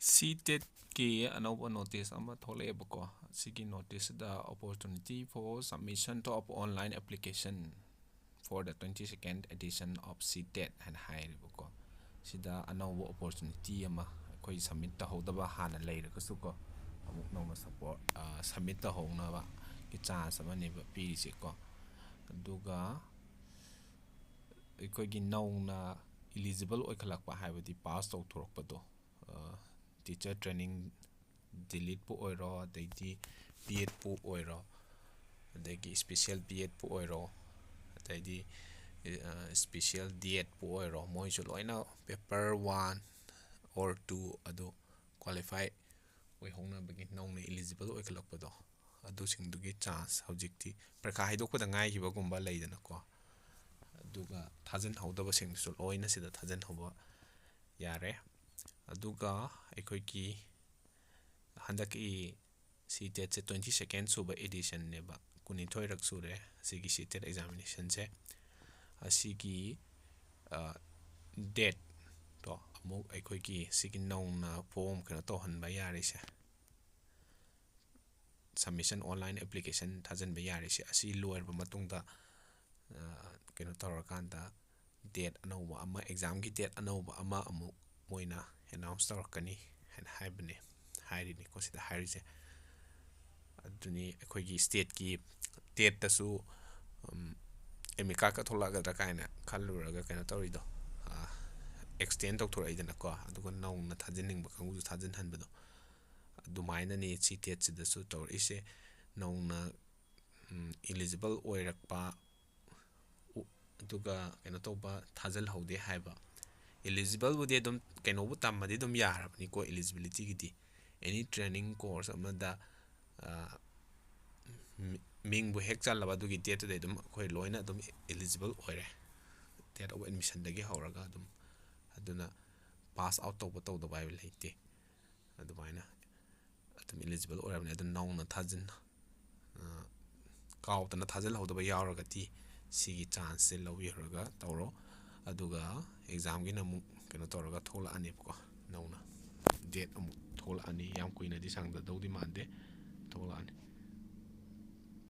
CTET की अनौब notice ama थोलेबको सिगी notice the opportunity for submission of online application for the 22nd edition of CTET and hairibको sida अनौब opportunity ama koi submit tahodaba hana leiragasuko amuk nongna support submit tahognaba ki chance ama neba pirisiko aduga ꯑꯩꯈꯣꯏꯒꯤ ꯅꯧꯅ eligible ꯑꯣꯏꯈꯠꯂꯛꯄ ꯍꯥꯏꯕꯗꯤ pass ꯇꯧꯊꯣꯔꯛꯄꯗꯣ teacher training delete pu oiro adegi B.Ed pu oiro adegi special B.Ed pu oiro adegi special D.Ed pu oiro moi su loina paper 1 or 2 adu qualify oi hongna bagi nongna eligible oikalakpado adu singdugi chance hojikti prakha haidokpada ngai hiba gumba leidana ko aduga thajan hawdaba sing su loina sida thajan hawba yare aduga aikoi ki handaki CTET se 22nd suba edition neba kunithoi rak sure sigi CTET examination se asigi date to amuk aikoi ki sigi nauna form kana to hanba yare se submission online application thajan ba yare se asi lower ba matungda kena tawrakanda date anauba ama exam gi date anauba ama amuk moina announce tawrakani and haibne hairi ko sida hairise aduni akhoi gi state ki tet tasu emika ka thola ga kaina khaluraga kaina tawrido extend tawthoraidana ko aduga nauna thajining ba kangu thajin hanbado adumaina ni CTET sida su tawrise nauna eligible oirakpa aduga kaina tawba thajal haude haiba eligible bude dum kaino bu tamadi dum yarabni ko eligibility gidi any training course amada ming bu hek chalaba dugi date de dum khoi loina dum eligible oire date of admission dagi hawraga dum aduna pass out tawba tawda bible leite adumaina adum eligible oirabni adun nauna thajin kautana thajal hawdaba yawraga ti sigi chance se lawiraga tawro aduga exam gi namu kena tawraga thola ani ko nauna date amu thola ani yam kuina di sangda dawdi mande thola ani